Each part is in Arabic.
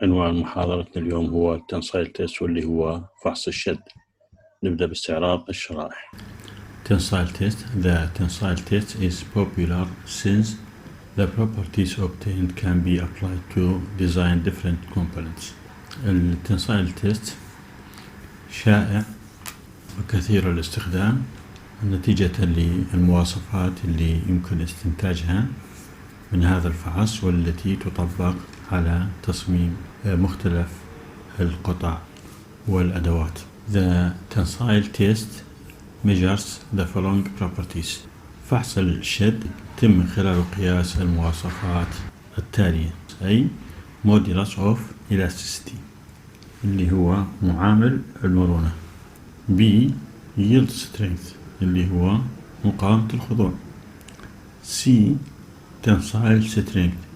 عنوان محاضرتنا اليوم هو التنسايل تيست واللي هو فحص الشد. نبدأ باستعراض الشرائح. Tensile test. The tensile test is popular since the properties obtained can be applied to design different components. التنسايل تيست شائع وكثير الاستخدام نتيجة للمواصفات اللي يمكن استنتاجها من هذا الفحص والتي تطبق على تصميم مختلف القطع والأدوات. The tensile test measures the following properties. فحص الشد يتم من خلال قياس المواصفات التالية، أي modulus of elasticity اللي هو معامل المرونة، B yield strength اللي هو مقاومة الخضوع، C tensile strength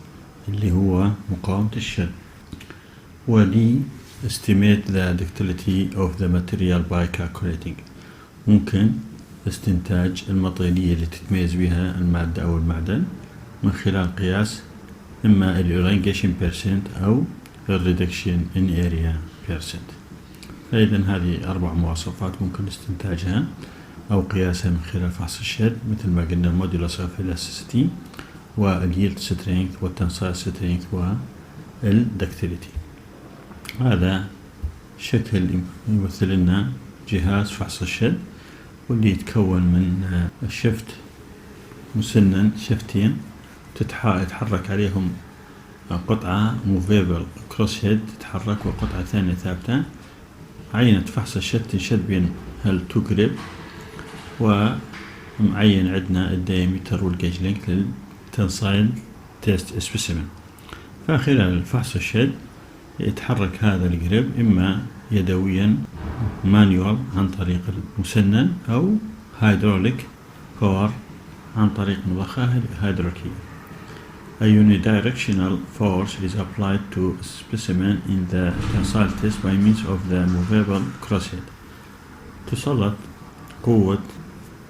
اللي هو مقاومة الشد، و D estimate the ductility of the material by calculating. ممكن استنتاج المطيلية اللي تتميز بها المادة أو المعدن من خلال قياس إما elongation percent أو reduction in area percent. فإذا هذه 4 مواصفات ممكن استنتاجها أو قياسها من خلال فحص الشد، مثل ما قلنا المودولس اوف elasticity واليلد سترينث والتنسايل سترينث والدكتيليتي. هذا شكل يمثل لنا جهاز فحص الشد واللي يتكون من شفت مسنن، شفتين يتحرك عليهم قطعة موفيبل كروس هيد تتحرك وقطعة ثانية ثابتة. عينة فحص الشد تنشد بين هالتو جريب، ومعين عندنا الدايمتر والجيج لينك للتنسايل تيست سبيسيمن. فخلال فحص الشد يتحرك هذا الجريب إما يدويا مانيوال عن طريق المسنن أو هيدروليك باور عن طريق مضخة هيدروليكية. A unidirectional force is applied to a specimen in the tensile test by means of the movable crosshead. تسلط قوة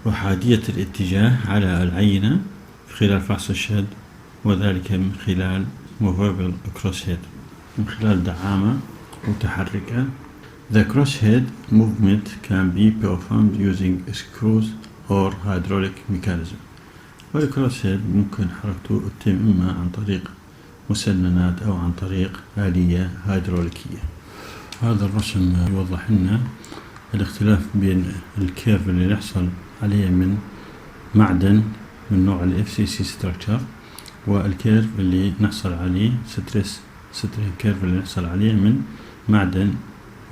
أحادية الاتجاه على العينة خلال فحص الشد، وذلك من خلال movable crosshead، من خلال دعامة متحركة. The crosshead movement can be performed using screws or hydraulic mechanism. والكروسهيد ممكن حركته تتم إما عن طريق مسننات أو عن طريق آلية هيدروليكية. هذا الرسم يوضح لنا الاختلاف بين الكيرف اللي نحصل عليه من معدن من نوع ال FCC structure والكيرف اللي نحصل عليه ستريس كيرف اللي نحصل عليه من معدن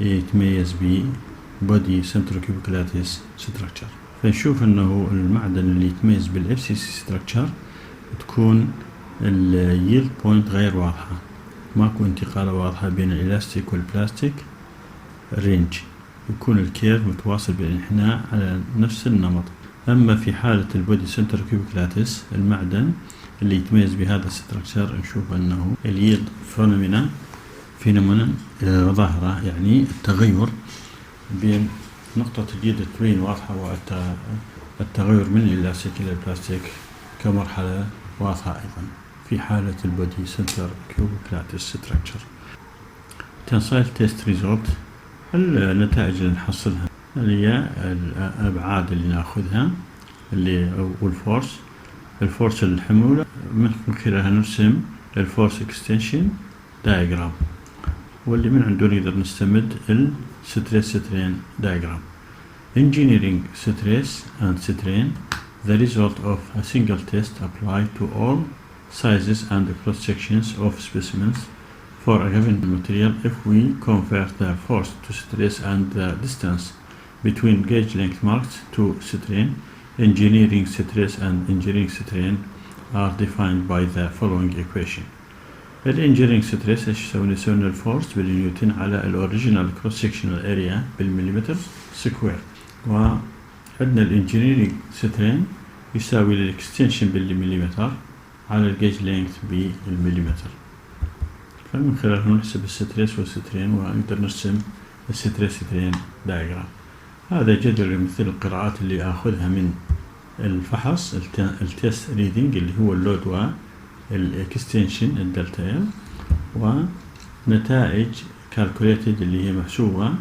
يتميز ب body centrocubiculattis structure. فنشوف انه المعدن اللي يتميز بال FCC structure تكون اليلد بوينت غير واضحة، ماكو انتقالة واضحة بين الإلاستيك والبلاستيك رينج، يكون الكيرف متواصل بالانحناء على نفس النمط. أما في حالة البودي سنتر كيوبيكلاتس المعدن اللي يتميز بهذا الستركشر نشوف أنه اليلد فينومينا ظاهرة، يعني التغير بين نقطة اليلد تبين واضحة والتغير من الإلاستيك إلى البلاستيك كمرحلة واضحة أيضا في حالة البودي سنتر كيوبيكلاتس ستركشر. تنسايل تيست ريزولت، النتائج اللي نحصلها اللي هي الأبعاد اللي ناخذها اللي والفورس الحمولة من خلالها نرسم الفورس اكستنشن دايجرام، واللي من عنده نقدر نستمد الستريس سترين دايجرام. Engineering stress and strain, the result of a single test applied to all sizes and cross sections of specimens for a given material if we convert the force to stress and the distance between gauge length marks to strain. Engineering stress and engineering strain are defined by the following equation. الانجينيرينج ستريس ايش يسوي؟ نسوي الفورس بالنيوتن على الاوريجينال كروس سكشنال اريا بالمليمتر سكوير، وعندنا الانجينيرينج سترين يساوي الاكستنشن بالمليمتر على الجيج لينث بالمليمتر. فمن خلالهم نحسب الستريس والسترين ونقدر نرسم الستريس سترين دايجرام. هذا جدول يمثل القراءات اللي اخذها من الفحص التيست ريدنج اللي هو اللود والاكستنشن الدلتا ال، نتائج calculated اللي هي محسوبة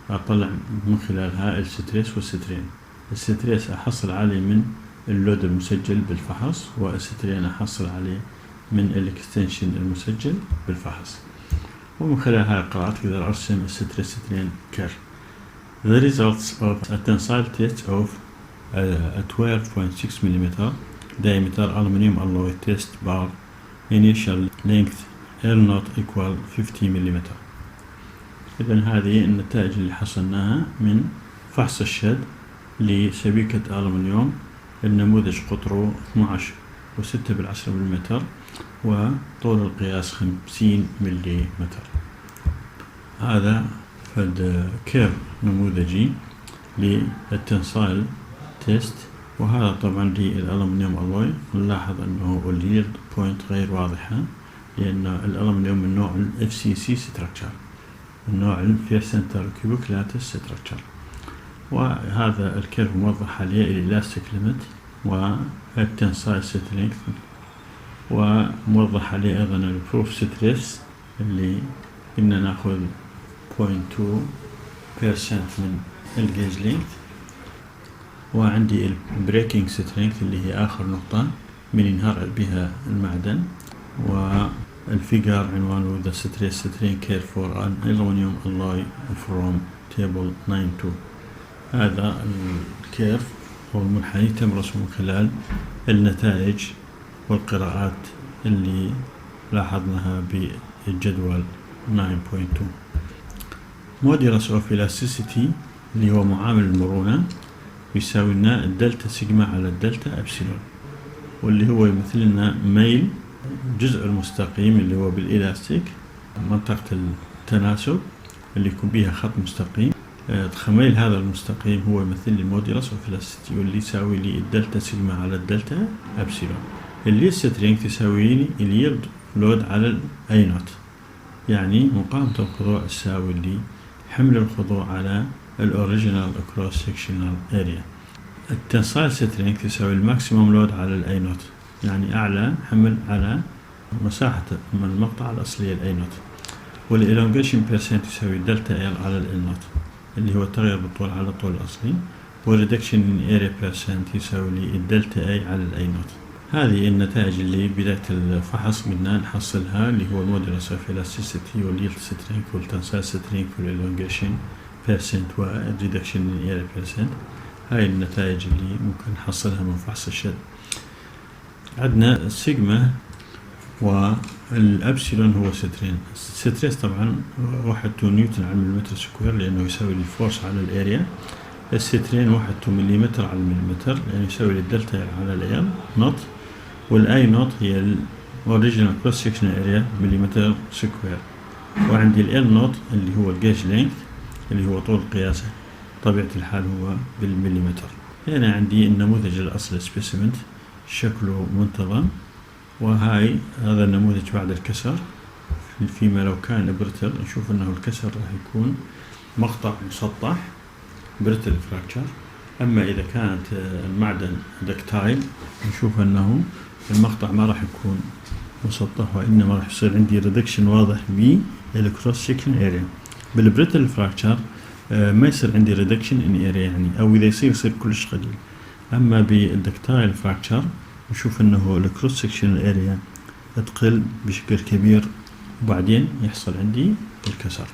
أطلع من خلالها الستريس والسترين. الستريس أحصل عليه من اللود المسجل بالفحص، والسترين أحصل عليه من الاكستنشن المسجل بالفحص، ومن خلال هاي القراءات أقدر أرسم الستريس سترين كيرف. The results of a tensile test of a 12.6 mm diameter aluminum alloy test bar initial length L not equal 50 mm. إذن هذه النتائج اللي حصلناها من فحص الشد لسبيكة ألمنيوم. النموذج قطره 12.6 ملم وطول القياس 50 ملم. هذا فد كيرف نموذجي للتنسايل تيست، وهذا طبعا للألمنيوم ألوي. نلاحظ أنه اليلد بوينت غير واضحة لأن الألمنيوم من نوع FCC structure، من نوع Fair Center Cubic Lattice structure. وهذا الكيرف موضح عليه الإلاستيك ليميت والتنسايل سترينث، وموضح عليه أيضا البروف ستريس اللي إننا ناخذ 0.2% من الجيج لينث، وعندي البريكنج سترينث اللي هي آخر نقطة من ينهار بها المعدن، والفيجر عنوانه The Stress Strain Curve for an Aluminum Alloy from Table 9.2. هذا الكيرف هو المنحني تم رسمه من خلال النتائج والقراءات اللي لاحظناها بالجدول 9.2. Modulus of Elasticity اللي هو معامل المرونة يساوي لنا الدلتا سيجما على الدلتا أبسيلون، واللي هو يمثل لنا ميل الجزء المستقيم اللي هو بالإلاستيك منطقة التناسب اللي يكون بها خط مستقيم. خميل هذا المستقيم هو يمثل لي موديلس اوف إلاستيسيتي، واللي يساوي لي الدلتا سيجما على الدلتا أبسيلون. اللي سترينج تساوي لي اليلد لود على الأي نوت، يعني مقاومة الخضوع تساوي لي حمل الخضوع على الأوريجينال كروس سكشنال اريا. التنسايل سترينج تساوي الماكسيموم لود على الأي نوت، يعني أعلى حمل على مساحة من المقطع الأصلية الأي نوت. والإلونجيشن بيرسنت تساوي دلتا ال على الأل نوت اللي هو التغير بالطول على الطول الأصلي، والريدكشن ان اريا بيرسنت يساوي لي الدلتا اي على الأي نوت. هذه النتائج اللي بداية الفحص قلنا نحصلها، اللي هو المودولس اوف إلاستيسيتي واليلد سترينج والتنسايل سترينج والإلونجيشن بيرسنت والريدكشن ان اريا بيرسنت. هاي النتائج اللي ممكن نحصلها من فحص الشد. عندنا السيجما والأبسيلون هو سترين. الستريس طبعا 1 نيوتن على المليمتر سكوير لأنه يساوي الفورس على الاريا. السترين 1 مليمتر على المليمتر لأنه يساوي الدلتا على الأيام نوت، والأي نوت هي الأوريجينال كروس سكشن اريا مليمتر سكوير. وعندي الأل نوت اللي هو الجيج لينث اللي هو طول قياسه طبيعة الحال هو بالمليمتر. هنا عندي النموذج الأصلي سبيسيمنت شكله منتظم، هذا النموذج بعد الكسر. فيما لو كان برتل نشوف انه الكسر راح يكون مقطع مسطح برتل فراكشر. اما اذا كانت المعدن دكتايل نشوف انه المقطع ما راح يكون مسطح، وانما راح يصير عندي ريدكشن واضح بالكروس سكشن اريا. بالبرتل فراكشر ما يصير عندي ريدكشن ان اريا يعني، او اذا يصير كلش قليل. اما بالدكتايل فراكشر نشوف انه الكروس سكشن اريا تقل بشكل كبير، وبعدين يحصل عندي الكسر.